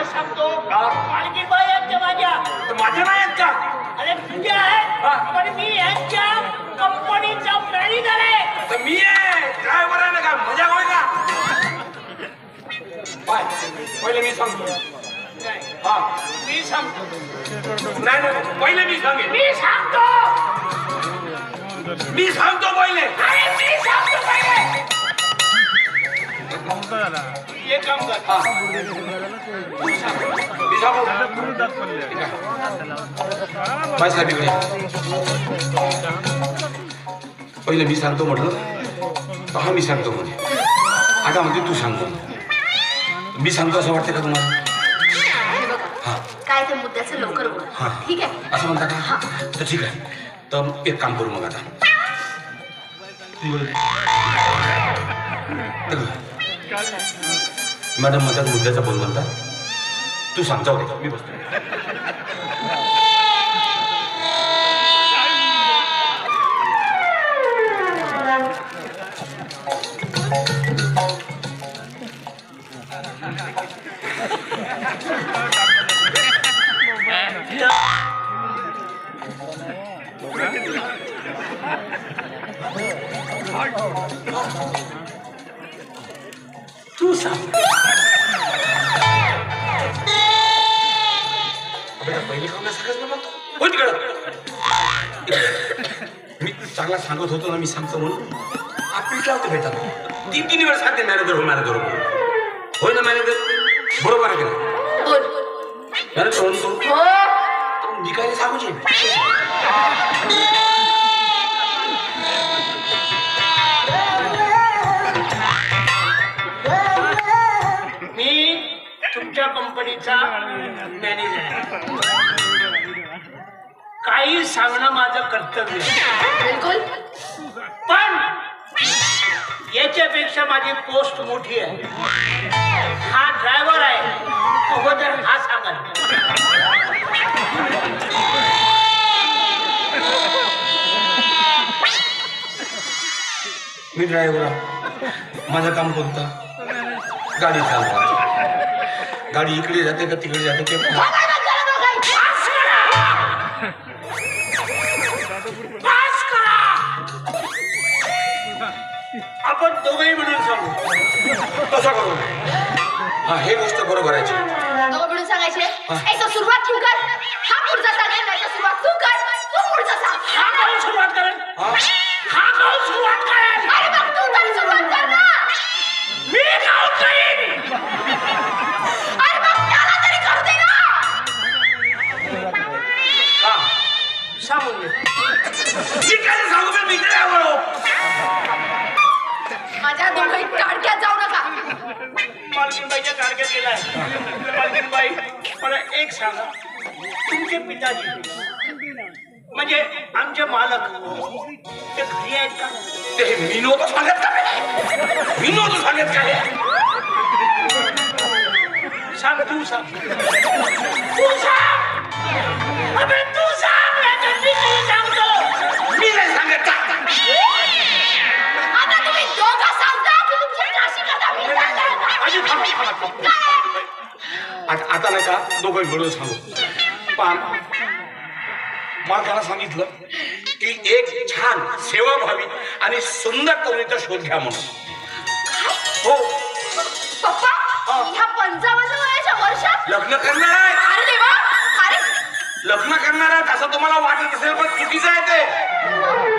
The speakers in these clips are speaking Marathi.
तुला सांगतो मालकी बाई आहेत माझ्या. माझ्या नाही आहेत का? अरे तुझ्या आहे पण मी यांच्या कंपनीचा मॅनेजर आहे. तर मी आहे ड्रायव्हर आहे ना का मजा होय का? बाय पहिले मी सांगतो. हा मी सांगतो. नाही नाही पहिले मी सांगेन. मी सांगतो. मी सांगतो पहिले. अरे मी सांगतो पहिले. एक काम कर. हा मी सांगू. बाय साहेब इकडे. पहिले मी सांगतो म्हटलं. हा मी सांगतो म्हणजे आता म्हणजे तू सांगतो. मी सांगतो असं वाटतं का तुम्हाला? हा काय ते मुद्द्याचं लवकर बोल. हा ठीक आहे असं म्हणता का? तर ठीक आहे. तर एक काम करू मग आता. मॅडम माझ्या मुद्द्याचा बोल म्हणता. तू सांगता होते मी बसतो. तू सांग. पहिले सांगायचं ना हो तिकडं. मी चांगला सांगत होतो ना मी सांगतो म्हणून आपली काय होतं भेटतात. तीन वेळा सांगते मॅनेजर हो मॅनेजर हो. होय ना मॅनेजर बरोबर आहे का? बोल. मॅनेजर म्हणतो हो मी काय सांगूची. मी तुमच्या कंपनीचा मॅनेजर आहे. काही सांगणं माझं कर्तव्य आहे. बिलकुल. पण याच्यापेक्षा माझी पोस्ट मोठी आहे. हा ड्रायव्हर आहे. अगोदर हा सांगाल. मी ड्रायव्हर माझं काम कोणतं? गाडी चालवा. गाडी इकडे जाते का तिकडे जाते ते आपण दोघंही मिळून सांगू. कसं करू? हा हे गोष्ट बरोबर आहे. दोघं मिळून सांगायचे. एक तर सुरुवात तू कर. हा पुढचा सांगेल नाही तर सुरुवात तू कर. तू पुढचा सांग. हा कोण सुरुवात करेल? हा कोण सुरुवात करेल? अरे मग तू तरी सुरुवात कर ना. मी गाव करीन. अरे मग त्याला तरी करू दे ना. का सांगून घे. मी काय सांगू? मी ड्रायव्हर हो. माझ्या दोघंही टाडक्यात जाऊ नका. मालकीनबाईच्या टार्गेट केलाय. मालकीनबाई मला एक सांगा. तुमचे पिताजी म्हणजे आमचे मालक ते घरी आहेत का? ते मी नव्हतं सांगत का? मी नव्हतं सांगत का? सांग तू सांग. तू सांग. अबे तू सांग. मी नाही सांगतो. मी नाही सांगत का? आता तुम्ही दोघं सांगता की तुमची काशी करता मी सांगता. अजी थांब. आता नाही का दोघं मिळून सांगू. पण मला सांगितलं की एक छान सेवाभावी आणि सुंदर तरुणीचा शोध घ्या म्हणून. हो पप्पा ह्या 55 वयाच्या वर्षात लग्न करणार आहे. अरे देवा. अरे लग्न करणार आहेत असं तुम्हाला वाटत असेल पण चुकीचं आहे ते.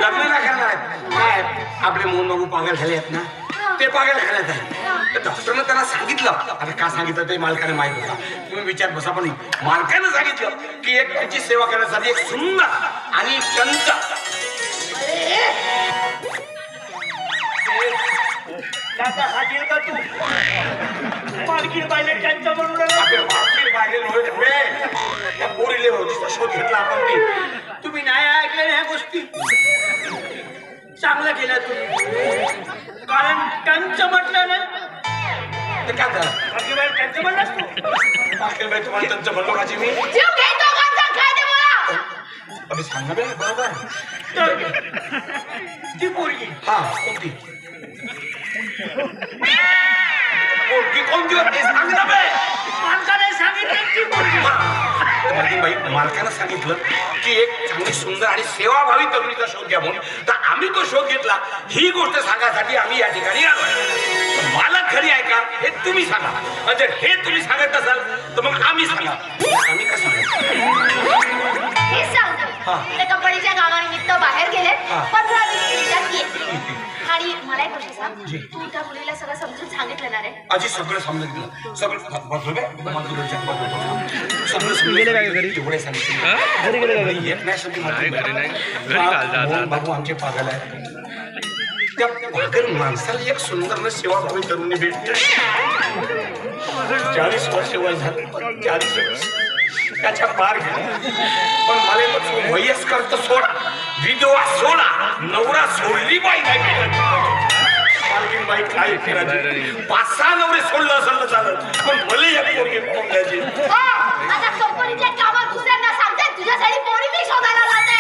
लग्न नाही करणार आहेत. काय आपले मोहन बाबू पागल झाले आहेत ना ते पागल झालेत आहे. तर डॉक्टरनं त्यांना सांगितलं. आता का सांगितलं ते मालकाने माहित होता. तुम्ही विचार बसा. पण मालकाने सांगितलं की एक त्यांची सेवा करण्यासाठी एक सुंदर आणि त्यांचा दादा हाजीर का तू? मालकीन बाईने त्यांचं म्हणून पोरीले होती शोध घेतला आपण ती. तुम्ही नाही ऐकले ह्या गोष्टी. चांगलं केलं तुम्ही. कारण त्यांचं म्हटलं ना ते काय झालं? मालकीन बाई त्यांचं म्हणलंस तू. मालकीन बाई तुम्हाला त्यांचं म्हणलो माझी मी जीव घे दोघांचा. काय ते बोला. अभि सांगा बे बरोबर. तर ती पोरगी हा कोणती पोरगी कोणती होती सांग ना बे. मालकाने सांगितलं मालकानं सांगितलं की एक चांगली सुंदर आणि सेवाभावी तरुणीचा शोध घ्या म्हणून. तर आम्ही तो शोध घेतला. ही गोष्ट सांगण्यासाठी आम्ही या ठिकाणी आलो. मालक खरी आहे का हे तुम्ही सांगा. जर हे तुम्ही सांगत असाल तर मग आम्ही सांगा. आम्ही कसं हे सांगतो ते कंपनीच्या कामानिमित्त बाहेर गेले. 15-20 मिनिटात ये. आणि मला एक गोष्ट सांग, तू त्या मुलीला सगळं समजून सांगितलं ना रे? आजी सगळं समजलं. सगळं एवढे सांगितलं येत नाही. बाबू आमचे पागल आहे. त्या पागल माणसाला एक सुंदर सेवाभावी तरुणी भेटते. 40 वर्ष वय झालं. 40 वर्ष त्याच्या पार गेला. पण मला वयस्कर तर सोडा, विधवा सोडा, नवरा सोडली बाई नाही भेटत. मालकीन बाई काय फिरायची. 5-6 नवरे सोडलं असेल तर चालत, पण भले एक पोरगी पाहून द्यायची. आता कंपनीच्या कामात दुसऱ्यांना सांगते तुझ्यासाठी पोरी मी शोधायला जाते.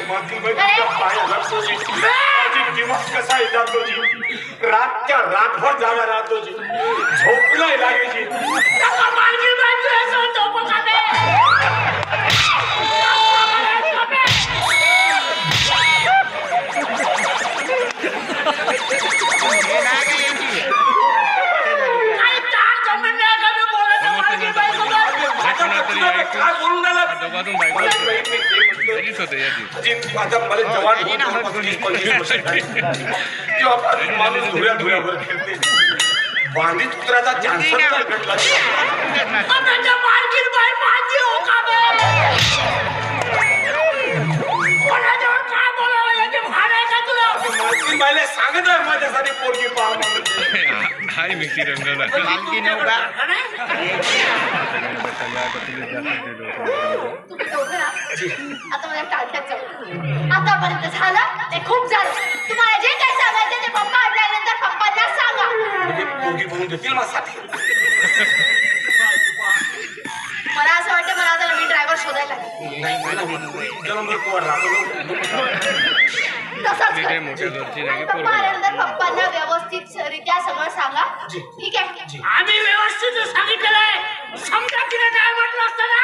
मालकीन बाई पाय घालतो जी. माझी दिवस कसा आहे जातो जी. रातच्या रातभर जागा राहतो जी. झोप नाही लागायची. मालकीन बाई तुझ्यासोबत झोपू का बे? काय बोलून राहिला? माणूस धुऱ्या धुऱ्यावर खेळते. बांधीत कुत्र्याचा चान्स नाही भेटला. बायला सांगत आहे माझ्यासाठी पोरगी पहा. हाय मिक्सी रंगला आता मला टाळक्यात जाऊ. आतापर्यंत झालं ते खूप झालं. तुम्हाला जे काही सांगायचं ते पप्पा आल्यानंतर पप्पांना सांगा. म्हणजे पोरगी बघून देतील माझ्यासाठी. मला असं वाटतं मला आता नवीन ड्रायव्हर शोधायला लागेल. तसंच कर. आणि पप्पा आल्यानंतर पप्पांना व्यवस्थित रित्या सगळं सांगा. ठीक आहे? आम्ही व्यवस्थित सांगितलेलं आहे. समजा तिने काय म्हटलं असतं ना.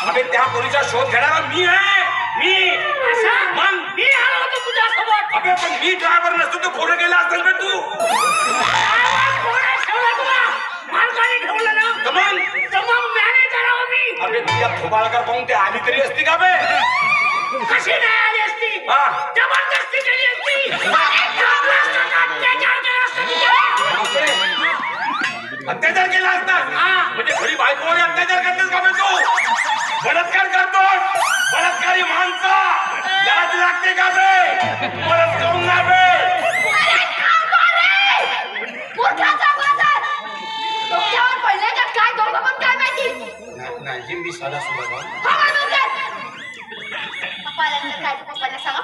अबे त्या पोरीचा शोध घेणारा मी आहे. मी असं मग मी आलो होतो तुझ्यासोबत. अबे पण मी ड्रायव्हर नसतो तर पुढे गेला असेल बे तू. कोणी ठेवलं तुला? मालकाने ठेवलं ना. तर मग मॅनेजर आहो मी. अबे तुझ्या थोबाळकर पाहून ते आली तरी असती का बे? कशी नाही आली असती? हा. जबरदस्ती केली असती. अत्याचार केला असता. म्हणजे घरी बायकोवर अत्याचार करतेस का बे तू? बलात्कार करतो. बलात्कारी माणसं लाज लागते का बे? परत जाऊन ना बे. मूर्खाचा बाजार. डोक्यावर पडले का काय दोघं पण काय माहिती? नाही मी साधा सुद्धा पप्पा आल्यानंतर काय ते पप्पांना सांगा.